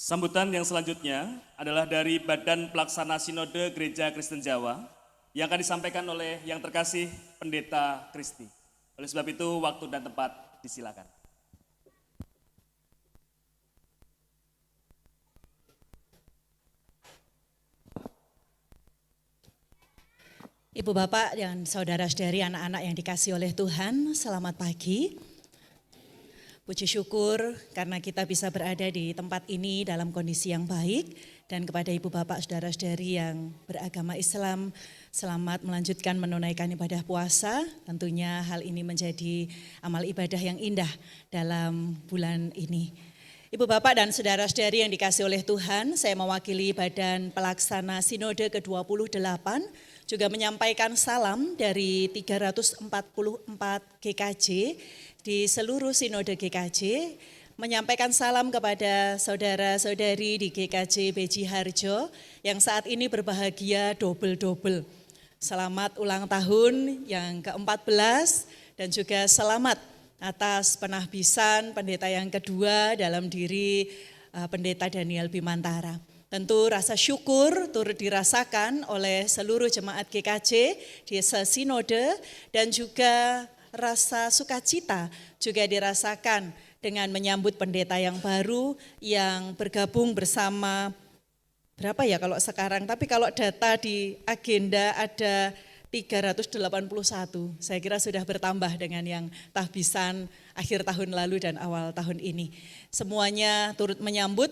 Sambutan yang selanjutnya adalah dari Badan Pelaksana Sinode Gereja Kristen Jawa yang akan disampaikan oleh yang terkasih Pendeta Kristi. Oleh sebab itu, waktu dan tempat disilakan. Ibu Bapak dan saudara-saudari anak-anak yang dikasihi oleh Tuhan, selamat pagi. Puji syukur karena kita bisa berada di tempat ini dalam kondisi yang baik. Dan kepada Ibu Bapak saudara-saudari yang beragama Islam, selamat melanjutkan menunaikan ibadah puasa. Tentunya hal ini menjadi amal ibadah yang indah dalam bulan ini. Ibu Bapak dan saudara-saudari yang dikasihi oleh Tuhan, saya mewakili Badan Pelaksana Sinode ke-28, juga menyampaikan salam dari 344 GKJ di seluruh Sinode GKJ, menyampaikan salam kepada saudara-saudari di GKJ Beji Harjo yang saat ini berbahagia double-double. Selamat ulang tahun yang ke-14 dan juga selamat atas penahbisan pendeta yang kedua dalam diri Pendeta Daniel Bimantara. Tentu rasa syukur turut dirasakan oleh seluruh jemaat GKJ di Sinode dan juga rasa sukacita juga dirasakan dengan menyambut pendeta yang baru yang bergabung bersama berapa ya kalau sekarang, tapi kalau data di agenda ada 381, saya kira sudah bertambah dengan yang tahbisan akhir tahun lalu dan awal tahun ini. Semuanya turut menyambut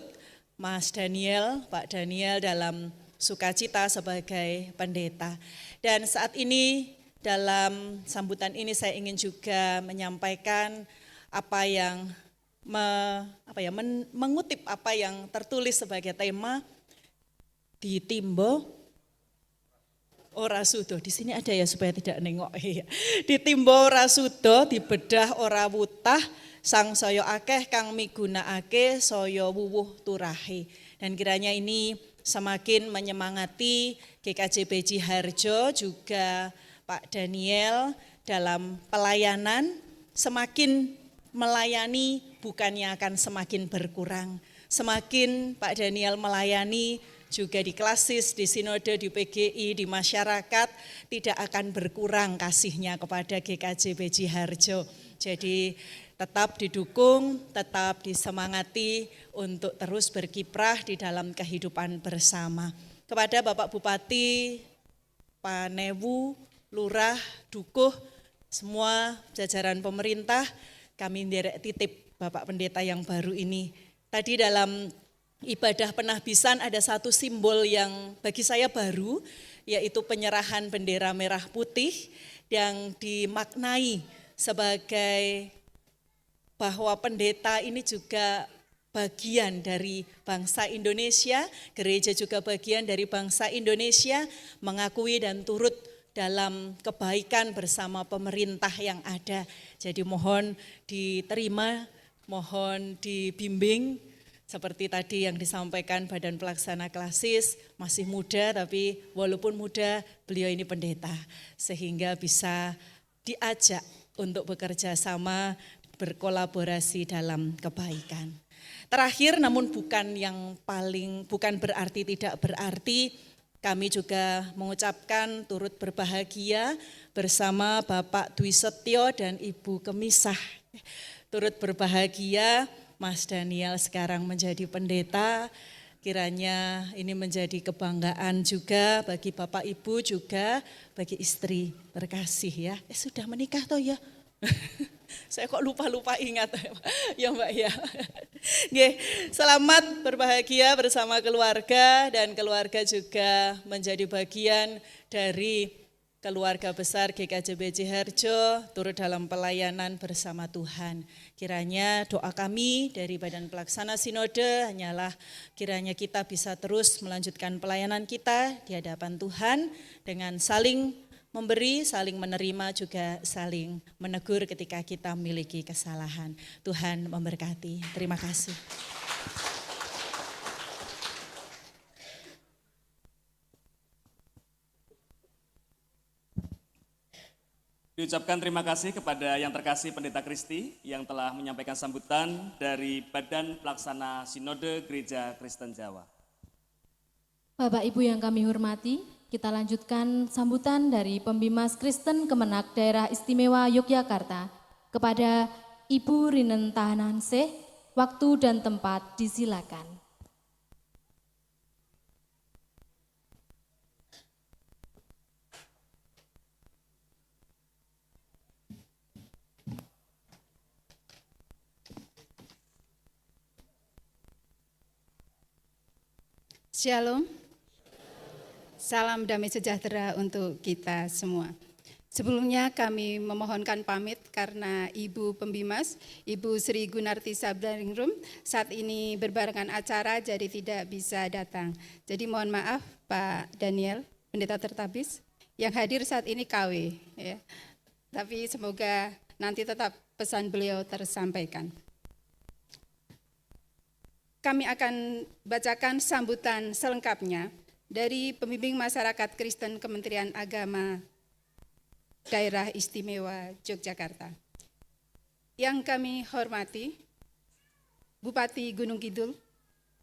Mas Daniel, Pak Daniel dalam sukacita sebagai pendeta. Dan saat ini dalam sambutan ini saya ingin juga menyampaikan apa yang mengutip apa yang tertulis sebagai tema di Timbo ora sudo. Di sini ada ya supaya tidak nengok. Di Timbo ora sudo, di bedah ora wutah, sang saya akeh kang migunakake saya wuwuh turahe. Dan kiranya ini semakin menyemangati GKJ Beji Harjo juga Pak Daniel dalam pelayanan, semakin melayani bukannya akan semakin berkurang. Semakin Pak Daniel melayani juga di klasis, di sinode, di PGI, di masyarakat tidak akan berkurang kasihnya kepada GKJ Beji Harjo. Jadi tetap didukung, tetap disemangati untuk terus berkiprah di dalam kehidupan bersama. Kepada Bapak Bupati, Pak Newu, Lurah, Dukuh, semua jajaran pemerintah, kami nderek titip Bapak Pendeta yang baru ini. Tadi dalam ibadah penahbisan ada satu simbol yang bagi saya baru, yaitu penyerahan bendera merah putih yang dimaknai sebagai bahwa pendeta ini juga bagian dari bangsa Indonesia, gereja juga bagian dari bangsa Indonesia, mengakui dan turut dalam kebaikan bersama pemerintah yang ada. Jadi mohon diterima, mohon dibimbing, seperti tadi yang disampaikan Badan Pelaksana Klasis, masih muda tapi walaupun muda beliau ini pendeta, sehingga bisa diajak untuk bekerja sama, berkolaborasi dalam kebaikan. Terakhir namun bukan berarti tidak berarti, kami juga mengucapkan turut berbahagia bersama Bapak Dwi Setyo dan Ibu Kemisah. Turut berbahagia Mas Daniel sekarang menjadi pendeta, kiranya ini menjadi kebanggaan juga bagi Bapak Ibu juga bagi istri terkasih ya. Sudah menikah toh ya? Saya kok lupa ingat ya Mbak ya. Selamat berbahagia bersama keluarga dan keluarga juga menjadi bagian dari keluarga besar GKJ Beji Harjo turut dalam pelayanan bersama Tuhan. Kiranya doa kami dari Badan Pelaksana Sinode hanyalah kiranya kita bisa terus melanjutkan pelayanan kita di hadapan Tuhan dengan saling memberi, saling menerima, juga saling menegur ketika kita memiliki kesalahan. Tuhan memberkati. Terima kasih. Diucapkan terima kasih kepada yang terkasih Pendeta Kristi yang telah menyampaikan sambutan dari Badan Pelaksana Sinode Gereja Kristen Jawa. Bapak Ibu yang kami hormati, kita lanjutkan sambutan dari Pembimas Kristen Kemenak Daerah Istimewa Yogyakarta kepada Ibu Rinen Tahananseh. Waktu dan tempat disilakan. Shalom, salam damai sejahtera untuk kita semua. Sebelumnya kami memohonkan pamit karena Ibu Pembimas, Ibu Sri Gunarti Sabdaringrum saat ini berbarengan acara jadi tidak bisa datang. Jadi mohon maaf Pak Daniel, Pendeta Tertabis, yang hadir saat ini KW. Ya. Tapi semoga nanti tetap pesan beliau tersampaikan. Kami akan bacakan sambutan selengkapnya dari Pembimbing Masyarakat Kristen Kementerian Agama Daerah Istimewa Yogyakarta. Yang kami hormati Bupati Gunung Kidul,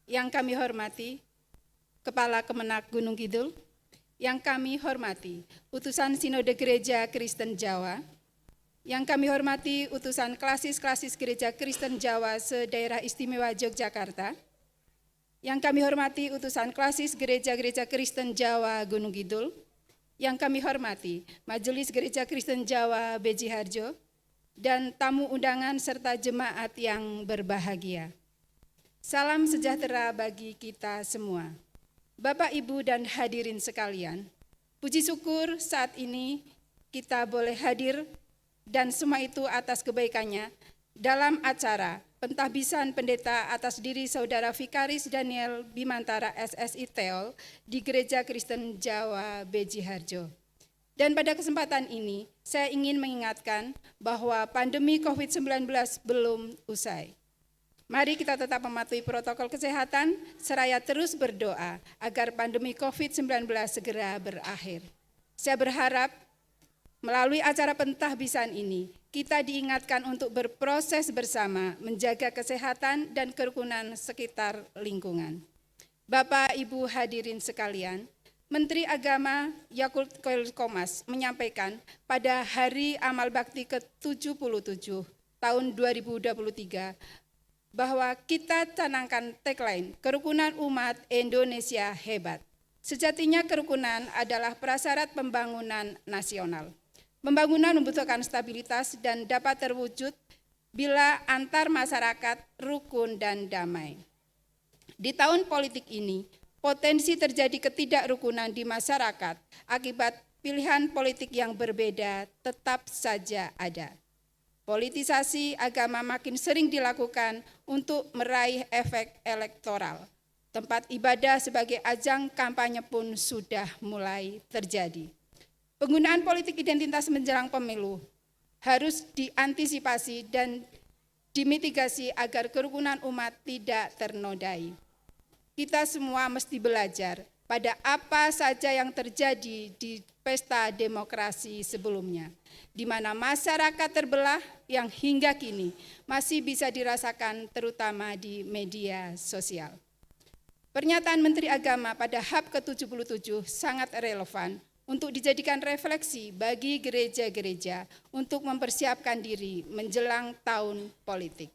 yang kami hormati Kepala Kemenak Gunung Kidul, yang kami hormati Utusan Sinode Gereja Kristen Jawa, yang kami hormati utusan klasis-klasis Gereja Kristen Jawa se-Daerah Istimewa Yogyakarta, yang kami hormati utusan klasis Gereja-Gereja Kristen Jawa Gunung Kidul, yang kami hormati Majelis Gereja Kristen Jawa Beji Harjo, dan tamu undangan serta jemaat yang berbahagia. Salam sejahtera bagi kita semua. Bapak, Ibu, dan hadirin sekalian, puji syukur saat ini kita boleh hadir dan semua itu atas kebaikannya dalam acara pentahbisan pendeta atas diri Saudara Vikaris Daniel Bimantara SSI Teol di Gereja Kristen Jawa Beji Harjo. Dan pada kesempatan ini saya ingin mengingatkan bahwa pandemi COVID-19 belum usai. Mari kita tetap mematuhi protokol kesehatan seraya terus berdoa agar pandemi COVID-19 segera berakhir. Saya berharap melalui acara pentahbisan ini, kita diingatkan untuk berproses bersama, menjaga kesehatan dan kerukunan sekitar lingkungan. Bapak, Ibu hadirin sekalian, Menteri Agama Yakut Koil Komas menyampaikan pada Hari Amal Bakti ke-77 tahun 2023 bahwa kita canangkan tagline kerukunan umat Indonesia hebat. Sejatinya kerukunan adalah prasyarat pembangunan nasional. Pembangunan membutuhkan stabilitas dan dapat terwujud bila antar masyarakat rukun dan damai. Di tahun politik ini, potensi terjadi ketidakrukunan di masyarakat akibat pilihan politik yang berbeda tetap saja ada. Politisasi agama makin sering dilakukan untuk meraih efek elektoral. Tempat ibadah sebagai ajang kampanye pun sudah mulai terjadi. Penggunaan politik identitas menjelang pemilu harus diantisipasi dan dimitigasi agar kerukunan umat tidak ternodai. Kita semua mesti belajar pada apa saja yang terjadi di pesta demokrasi sebelumnya, di mana masyarakat terbelah yang hingga kini masih bisa dirasakan terutama di media sosial. Pernyataan Menteri Agama pada HAP ke-77 sangat relevan untuk dijadikan refleksi bagi gereja-gereja untuk mempersiapkan diri menjelang tahun politik.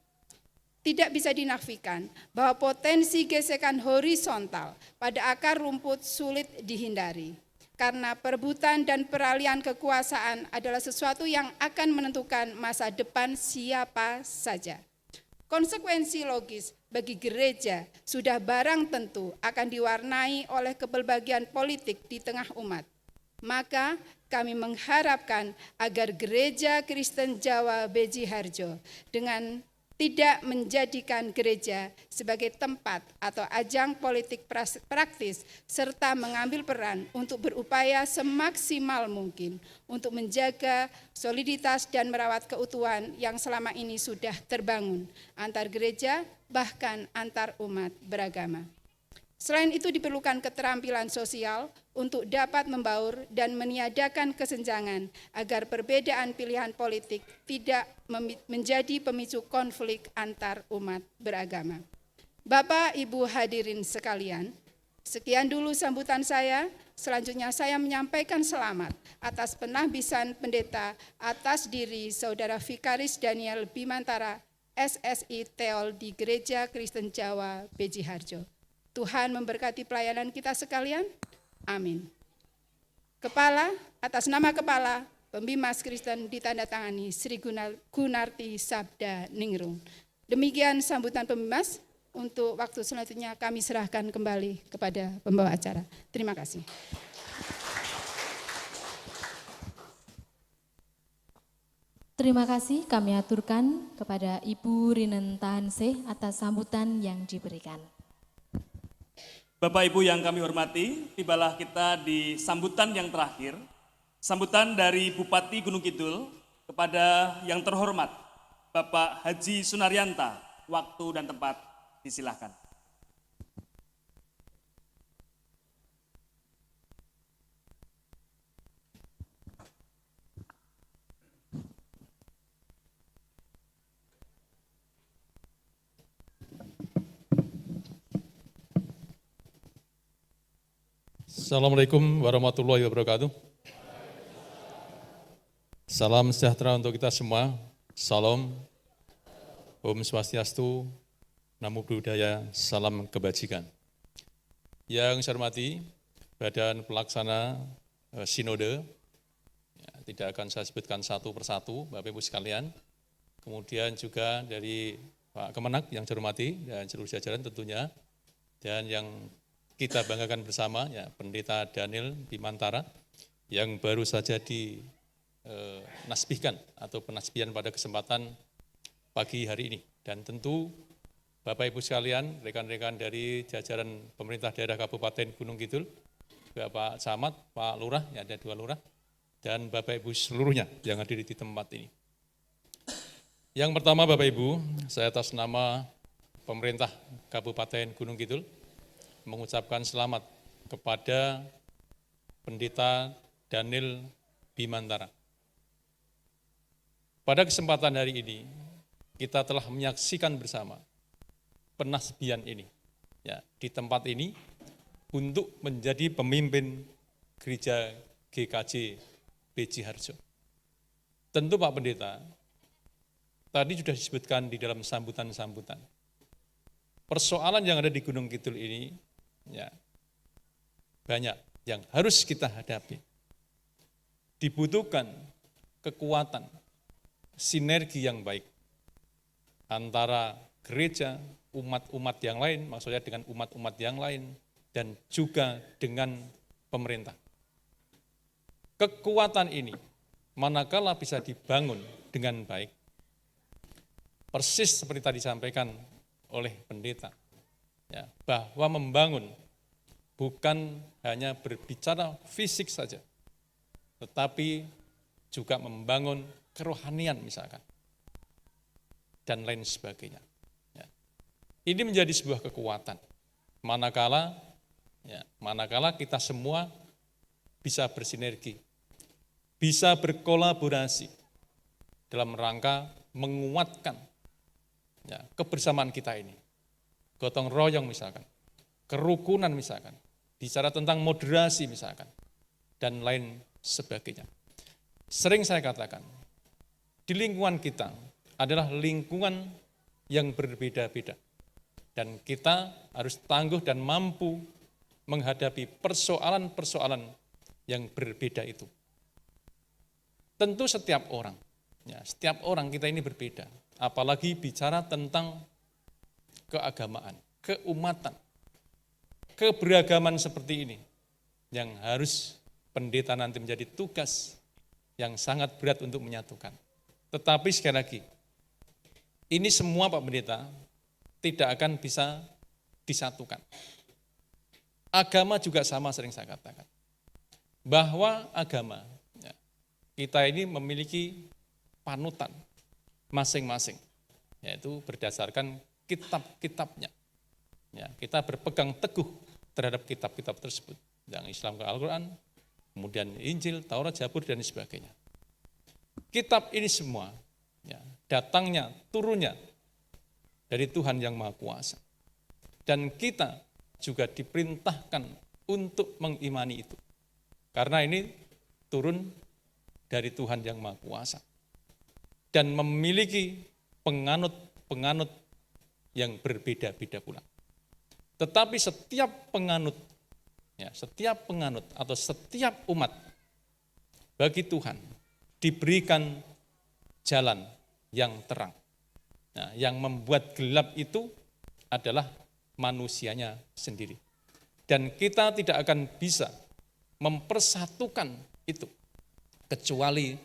Tidak bisa dinafikan bahwa potensi gesekan horizontal pada akar rumput sulit dihindari, karena perebutan dan peralihan kekuasaan adalah sesuatu yang akan menentukan masa depan siapa saja. Konsekuensi logis bagi gereja sudah barang tentu akan diwarnai oleh kepelbagian politik di tengah umat. Maka kami mengharapkan agar Gereja Kristen Jawa Beji Harjo dengan tidak menjadikan gereja sebagai tempat atau ajang politik praktis serta mengambil peran untuk berupaya semaksimal mungkin untuk menjaga soliditas dan merawat keutuhan yang selama ini sudah terbangun antar gereja bahkan antar umat beragama. Selain itu diperlukan keterampilan sosial untuk dapat membaur dan meniadakan kesenjangan agar perbedaan pilihan politik tidak menjadi pemicu konflik antar umat beragama. Bapak, Ibu hadirin sekalian, sekian dulu sambutan saya. Selanjutnya saya menyampaikan selamat atas penahbisan pendeta atas diri Saudara Vikaris Daniel Bimantara, SSI Teol di Gereja Kristen Jawa Beji Harjo. Tuhan memberkati pelayanan kita sekalian. Amin. Kepala, atas nama Kepala Pembimas Kristen ditandatangani Sri Gunarti Sabda Ningrum. Demikian sambutan pembimas. Untuk waktu selanjutnya kami serahkan kembali kepada pembawa acara. Terima kasih. Terima kasih kami aturkan kepada Ibu Rinen Tahanseh atas sambutan yang diberikan. Bapak Ibu yang kami hormati, tibalah kita di sambutan yang terakhir, sambutan dari Bupati Gunung Kidul kepada yang terhormat Bapak Haji Sunaryanta. Waktu dan tempat disilahkan. Assalamualaikum warahmatullahi wabarakatuh. Salam sejahtera untuk kita semua. Salam, Om Swastiastu, Namo Buddhaya, salam kebajikan. Yang saya hormati, Badan Pelaksana Sinode, ya, tidak akan saya sebutkan satu persatu, Bapak Ibu sekalian. Kemudian juga dari Pak Kemenak yang saya hormati, dan seluruh jajaran tentunya, dan yang kita banggakan bersama, ya, Pendeta Daniel Bimantara, yang baru saja dinasbihkan atau penasbihan pada kesempatan pagi hari ini. Dan tentu Bapak Ibu sekalian, rekan-rekan dari jajaran pemerintah daerah Kabupaten Gunung Kidul, Bapak Camat, Pak Lurah, ya ada 2 lurah, dan Bapak Ibu seluruhnya yang hadir di tempat ini. Yang pertama Bapak Ibu, saya atas nama pemerintah Kabupaten Gunung Kidul mengucapkan selamat kepada Pendeta Daniel Bimantara. Pada kesempatan hari ini, kita telah menyaksikan bersama penasbihan ini, ya, di tempat ini untuk menjadi pemimpin gereja GKJ Beji Harjo. Tentu Pak Pendeta, tadi sudah disebutkan di dalam sambutan-sambutan. Persoalan yang ada di Gunung Kidul ini, ya, banyak yang harus kita hadapi. Dibutuhkan kekuatan, sinergi yang baik antara gereja, umat-umat yang lain, maksudnya dengan umat-umat yang lain, dan juga dengan pemerintah. Kekuatan ini, manakala bisa dibangun dengan baik, persis seperti tadi disampaikan oleh pendeta, ya, bahwa membangun bukan hanya berbicara fisik saja, tetapi juga membangun kerohanian misalkan, dan lain sebagainya. Ini menjadi sebuah kekuatan, manakala kita semua bisa bersinergi, bisa berkolaborasi dalam rangka menguatkan, ya, kebersamaan kita ini, gotong royong misalkan, kerukunan misalkan, bicara tentang moderasi misalkan, dan lain sebagainya. Sering saya katakan, di lingkungan kita adalah lingkungan yang berbeda-beda. Dan kita harus tangguh dan mampu menghadapi persoalan-persoalan yang berbeda itu. Tentu setiap orang, ya, setiap orang kita ini berbeda. Apalagi bicara tentang keagamaan, keumatan, keberagaman seperti ini, yang harus pendeta nanti menjadi tugas yang sangat berat untuk menyatukan. Tetapi sekali lagi, ini semua Pak Pendeta tidak akan bisa disatukan. Agama juga sama, sering saya katakan. Bahwa agama, ya, kita ini memiliki panutan masing-masing, yaitu berdasarkan kitab-kitabnya. Ya, kita berpegang teguh terhadap kitab-kitab tersebut. Yang Islam ke Al-Quran, kemudian Injil, Taurat, Zabur, dan sebagainya. Kitab ini semua ya, datangnya, turunnya dari Tuhan yang Maha Kuasa. Dan kita juga diperintahkan untuk mengimani itu. Karena ini turun dari Tuhan yang Maha Kuasa. Dan memiliki penganut-penganut yang berbeda-beda pula. Tetapi setiap penganut atau setiap umat bagi Tuhan diberikan jalan yang terang. Nah, yang membuat gelap itu adalah manusianya sendiri. Dan kita tidak akan bisa mempersatukan itu, kecuali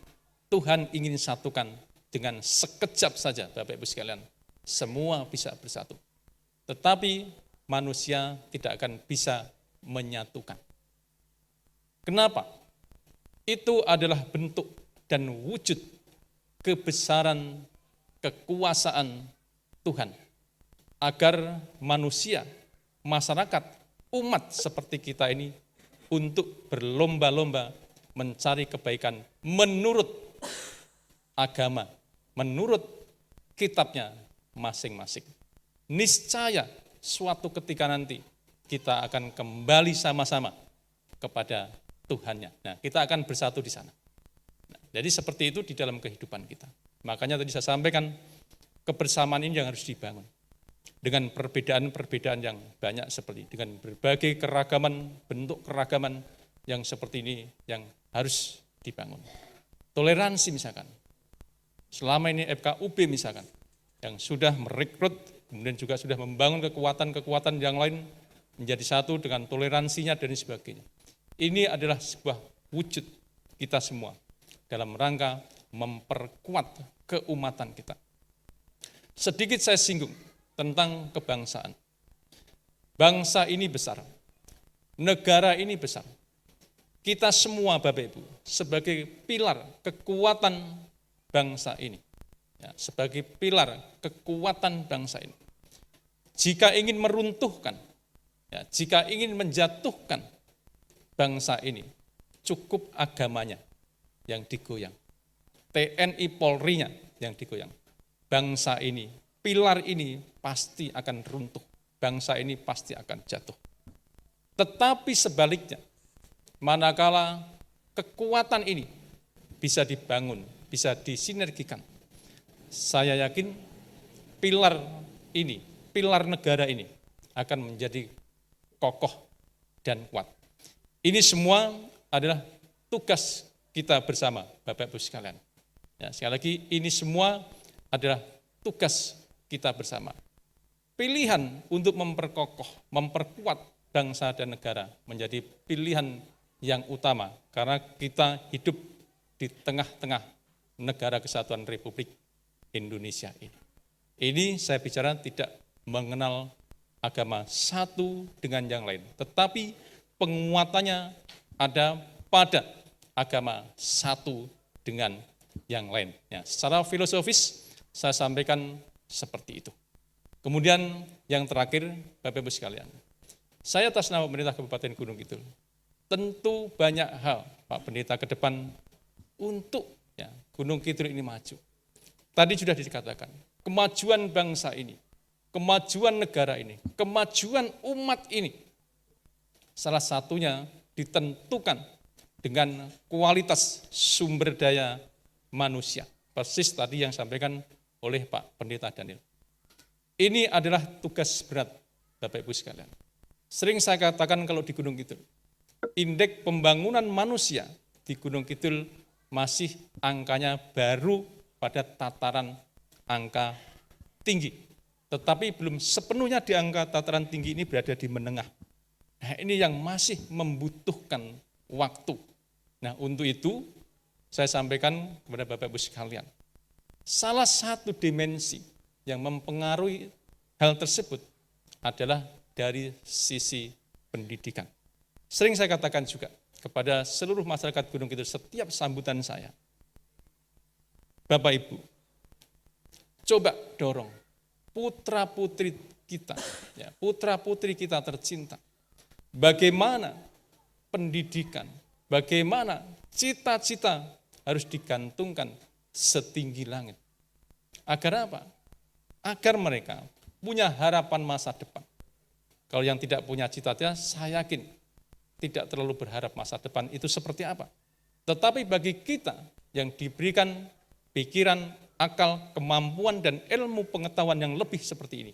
Tuhan ingin satukan dengan sekejap saja, Bapak Ibu sekalian, semua bisa bersatu. Tetapi manusia tidak akan bisa menyatukan. Kenapa? Itu adalah bentuk dan wujud kebesaran kekuasaan Tuhan, agar manusia, masyarakat, umat seperti kita ini untuk berlomba-lomba mencari kebaikan menurut agama, menurut kitabnya masing-masing. Niscaya suatu ketika nanti kita akan kembali sama-sama kepada Tuhannya. Nah, kita akan bersatu di sana. Nah, jadi seperti itu di dalam kehidupan kita. Makanya tadi saya sampaikan, kebersamaan ini yang harus dibangun. Dengan perbedaan-perbedaan yang banyak seperti dengan berbagai keragaman, bentuk keragaman yang seperti ini yang harus dibangun. Toleransi misalkan. Selama ini FKUB misalkan, yang sudah merekrut, kemudian juga sudah membangun kekuatan-kekuatan yang lain menjadi satu dengan toleransinya dan sebagainya. Ini adalah sebuah wujud kita semua dalam rangka memperkuat keumatan kita. Sedikit saya singgung tentang kebangsaan. Bangsa ini besar, negara ini besar. Kita semua Bapak Ibu sebagai pilar kekuatan bangsa ini, ya, sebagai pilar kekuatan bangsa ini. Jika ingin meruntuhkan, ya, jika ingin menjatuhkan bangsa ini, cukup agamanya yang digoyang, TNI Polri-nya yang digoyang. Bangsa ini, pilar ini pasti akan runtuh, bangsa ini pasti akan jatuh. Tetapi sebaliknya, manakala kekuatan ini bisa dibangun, bisa disinergikan, saya yakin pilar ini, pilar negara ini akan menjadi kokoh dan kuat. Ini semua adalah tugas kita bersama, Bapak Ibu sekalian. Ya, sekali lagi, ini semua adalah tugas kita bersama. Pilihan untuk memperkokoh, memperkuat bangsa dan negara menjadi pilihan yang utama, karena kita hidup di tengah-tengah negara kesatuan Republik Indonesia ini. Ini saya bicara tidak mengenal agama satu dengan yang lain, tetapi penguatannya ada pada agama satu dengan yang lain. Ya, secara filosofis saya sampaikan seperti itu. Kemudian yang terakhir, Bapak Ibu sekalian, saya atas nama pemerintah Kabupaten Gunung Kidul, tentu banyak hal Pak Pendeta ke depan untuk ya, Gunung Kidul ini maju. Tadi sudah dikatakan, kemajuan bangsa ini, kemajuan negara ini, kemajuan umat ini, salah satunya ditentukan dengan kualitas sumber daya manusia. Persis tadi yang disampaikan oleh Pak Pendeta Daniel. Ini adalah tugas berat, Bapak Ibu sekalian. Sering saya katakan kalau di Gunung Kidul, indeks pembangunan manusia di Gunung Kidul masih angkanya baru pada tataran angka tinggi. Tetapi belum sepenuhnya di angka tataran tinggi ini berada di menengah. Nah, ini yang masih membutuhkan waktu. Nah, untuk itu saya sampaikan kepada Bapak Ibu sekalian, salah satu dimensi yang mempengaruhi hal tersebut adalah dari sisi pendidikan. Sering saya katakan juga kepada seluruh masyarakat Gunung Kidul setiap sambutan saya, Bapak Ibu, coba dorong putra-putri kita, ya, putra-putri kita tercinta, bagaimana pendidikan, bagaimana cita-cita harus digantungkan setinggi langit. Agar apa? Agar mereka punya harapan masa depan. Kalau yang tidak punya cita-cita, saya yakin tidak terlalu berharap masa depan itu seperti apa. Tetapi bagi kita yang diberikan pikiran, akal, kemampuan, dan ilmu pengetahuan yang lebih seperti ini,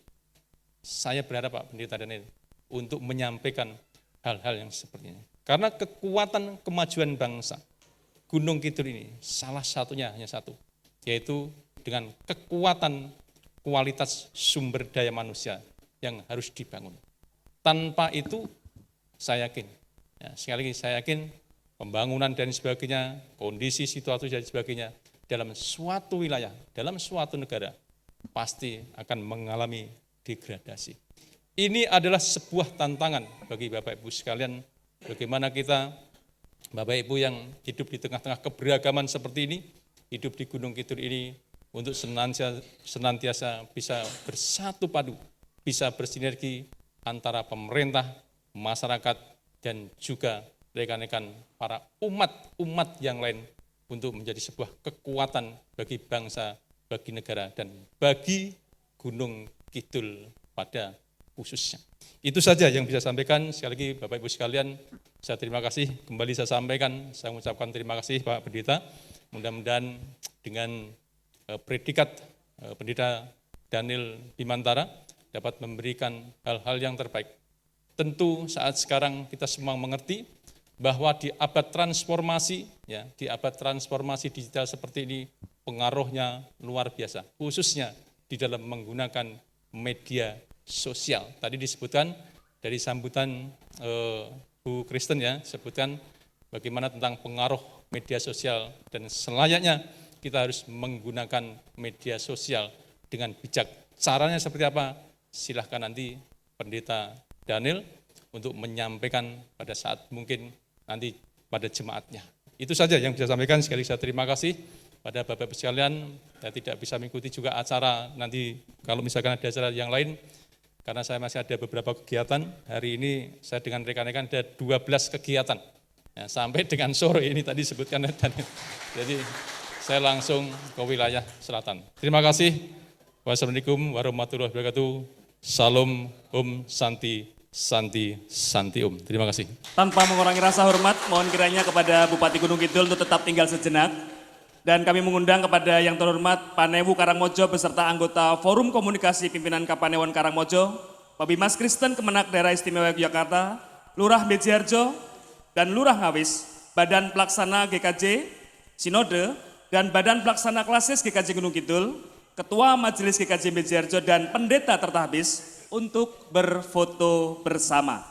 saya berharap Pak Pendeta Daniel untuk menyampaikan hal-hal yang seperti ini. Karena kekuatan kemajuan bangsa, Gunung Kidul ini salah satunya hanya satu, yaitu dengan kekuatan kualitas sumber daya manusia yang harus dibangun. Tanpa itu, saya yakin, sekali lagi saya yakin, pembangunan dan sebagainya, kondisi situasi dan sebagainya, dalam suatu wilayah, dalam suatu negara, pasti akan mengalami degradasi. Ini adalah sebuah tantangan bagi Bapak Ibu sekalian, bagaimana kita, Bapak Ibu yang hidup di tengah-tengah keberagaman seperti ini, hidup di Gunung Kidul ini, untuk senantiasa bisa bersatu padu, bisa bersinergi antara pemerintah, masyarakat, dan juga rekan-rekan para umat yang lain untuk menjadi sebuah kekuatan bagi bangsa, bagi negara, dan bagi Gunung Kidul pada khususnya. Itu saja yang bisa saya sampaikan. Sekali lagi Bapak Ibu sekalian, saya terima kasih. Kembali saya sampaikan, saya mengucapkan terima kasih Pak Pendeta. Mudah-mudahan dengan predikat Pendeta Daniel Bimantara dapat memberikan hal-hal yang terbaik. Tentu saat sekarang kita semua mengerti bahwa di abad transformasi, di abad transformasi digital seperti ini, pengaruhnya luar biasa, khususnya di dalam menggunakan media sosial. Tadi disebutkan dari sambutan Bu Kristen sebutkan bagaimana tentang pengaruh media sosial dan selayaknya kita harus menggunakan media sosial dengan bijak. Caranya seperti apa? Silahkan nanti Pendeta Daniel untuk menyampaikan pada saat mungkin nanti pada jemaatnya. Itu saja yang bisa saya sampaikan. Sekali saya terima kasih pada Bapak-Ibu sekalian. Saya tidak bisa mengikuti juga acara nanti kalau misalkan ada acara yang lain, karena saya masih ada beberapa kegiatan. Hari ini saya dengan rekan-rekan ada 12 kegiatan. Sampai dengan sore ini tadi sebutkan Daniel. Jadi saya langsung ke wilayah selatan. Terima kasih. Wassalamualaikum warahmatullahi wabarakatuh. Salam, Om, Santi, Santi, Santi Om. Terima kasih. Tanpa mengurangi rasa hormat, mohon kiranya kepada Bupati Gunung Kidul untuk tetap tinggal sejenak. Dan kami mengundang kepada yang terhormat Panewu Karangmojo beserta anggota Forum Komunikasi Pimpinan Kapanewon Karangmojo, Pembimas Kristen Kemenak Daerah Istimewa Yogyakarta, Lurah Bejiharjo, dan Lurah Ngawis, Badan Pelaksana GKJ, Sinode, dan Badan Pelaksana Klasis GKJ Gunung Kidul, Ketua Majelis GKJ Bejiharjo, dan Pendeta tertabis untuk berfoto bersama.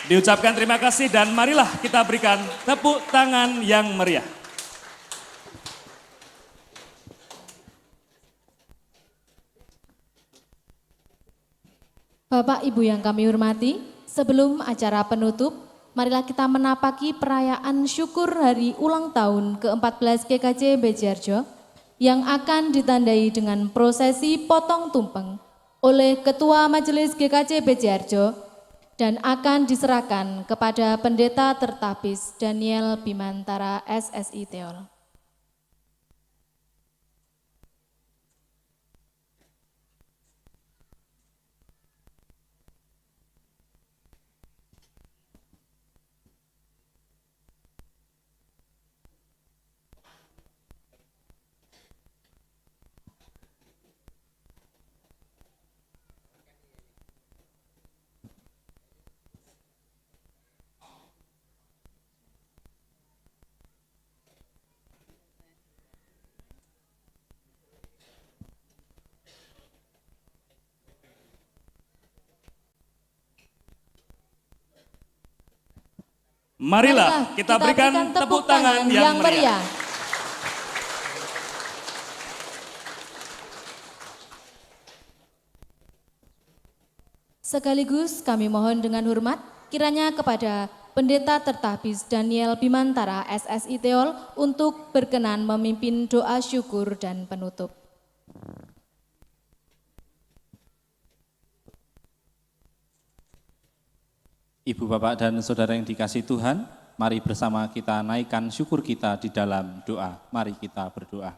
Diucapkan terima kasih dan marilah kita berikan tepuk tangan yang meriah. Bapak Ibu yang kami hormati, sebelum acara penutup, marilah kita menapaki perayaan syukur hari ulang tahun ke-14 GKJ Bejiharjo yang akan ditandai dengan prosesi potong tumpeng oleh Ketua Majelis GKJ Bejiharjo dan akan diserahkan kepada Pendeta Tertabis Daniel Bimantara SSI Teol. Marilah kita berikan tepuk tangan yang meriah. Sekaligus kami mohon dengan hormat kiranya kepada Pendeta Tertapis Daniel Bimantara SSI Teol untuk berkenan memimpin doa syukur dan penutup. Ibu, Bapak, dan Saudara yang dikasihi Tuhan, mari bersama kita naikkan syukur kita di dalam doa. Mari kita berdoa.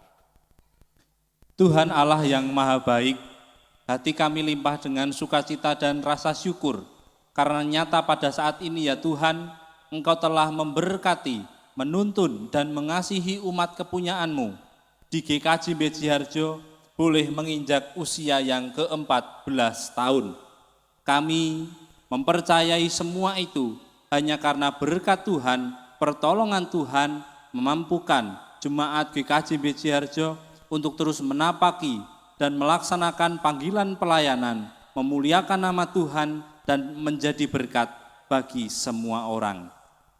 Tuhan Allah yang maha baik, hati kami limpah dengan sukacita dan rasa syukur, karena nyata pada saat ini ya Tuhan, Engkau telah memberkati, menuntun, dan mengasihi umat kepunyaan-Mu. Di GKJ Bejiharjo boleh menginjak usia yang ke-14 tahun. Kami mempercayai semua itu hanya karena berkat Tuhan, pertolongan Tuhan memampukan jemaat GKJ Bejiharjo untuk terus menapaki dan melaksanakan panggilan pelayanan, memuliakan nama Tuhan dan menjadi berkat bagi semua orang.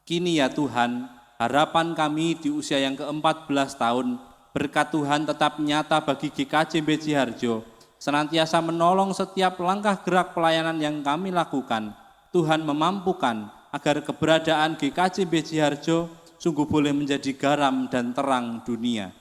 Kini ya Tuhan, harapan kami di usia yang ke-14 tahun, berkat Tuhan tetap nyata bagi GKJ Bejiharjo, senantiasa menolong setiap langkah gerak pelayanan yang kami lakukan. Tuhan memampukan agar keberadaan GKJ Bejiharjo sungguh boleh menjadi garam dan terang dunia.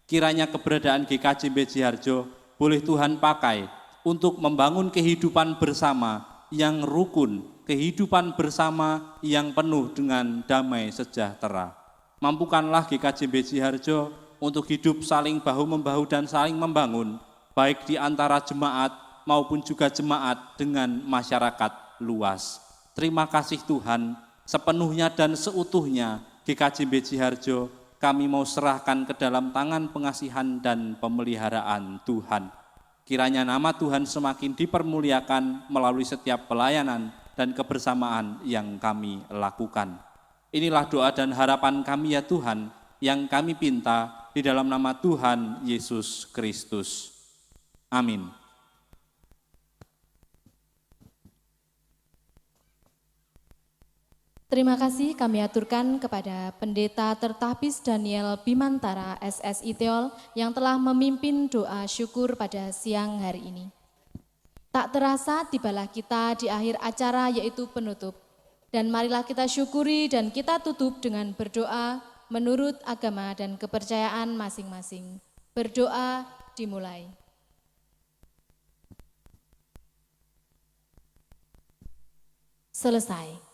Kiranya keberadaan GKJ Bejiharjo boleh Tuhan pakai untuk membangun kehidupan bersama yang rukun, kehidupan bersama yang penuh dengan damai sejahtera. Mampukanlah GKJ Bejiharjo untuk hidup saling bahu-membahu dan saling membangun, baik di antara jemaat maupun juga jemaat dengan masyarakat luas. Terima kasih Tuhan, sepenuhnya dan seutuhnya GKJ Bejiharjo kami mau serahkan ke dalam tangan pengasihan dan pemeliharaan Tuhan. Kiranya nama Tuhan semakin dipermuliakan melalui setiap pelayanan dan kebersamaan yang kami lakukan. Inilah doa dan harapan kami ya Tuhan, yang kami pinta di dalam nama Tuhan Yesus Kristus. Amin. Terima kasih kami aturkan kepada Pendeta Tertapis Daniel Bimantara SSI Teol yang telah memimpin doa syukur pada siang hari ini. Tak terasa tibalah kita di akhir acara yaitu penutup. Dan marilah kita syukuri dan kita tutup dengan berdoa menurut agama dan kepercayaan masing-masing. Berdoa dimulai. Selesai.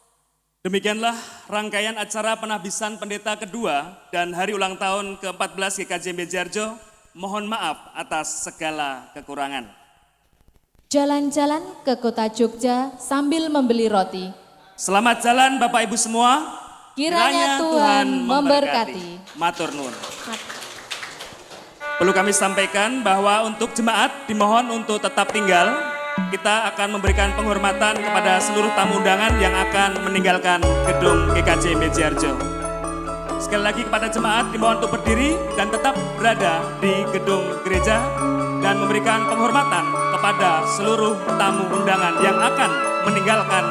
Demikianlah rangkaian acara penahbisan pendeta kedua dan hari ulang tahun ke-14 GKJ Bejiharjo. Mohon maaf atas segala kekurangan. Jalan-jalan ke kota Jogja sambil membeli roti. Selamat jalan Bapak Ibu semua. Kiranya Tuhan memberkati. Matur nuwun. Perlu kami sampaikan bahwa untuk jemaat dimohon untuk tetap tinggal. Kita akan memberikan penghormatan kepada seluruh tamu undangan yang akan meninggalkan gedung GKJ Bejiharjo. Sekali lagi kepada jemaat dimohon untuk berdiri dan tetap berada di gedung gereja dan memberikan penghormatan kepada seluruh tamu undangan yang akan meninggalkan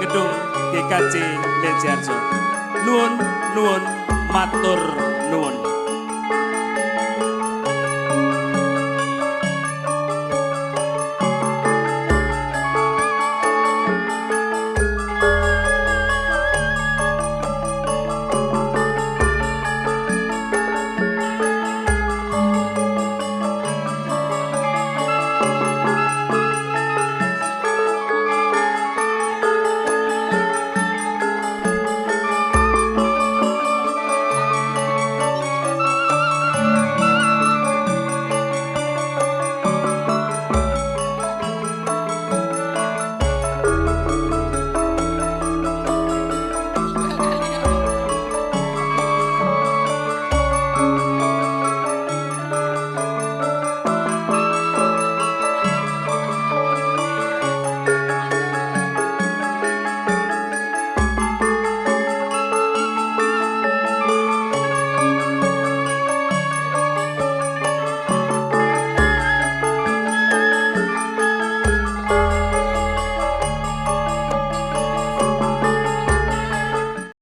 gedung GKJ Bejiharjo. Nuwun, nuwun, matur nuwun.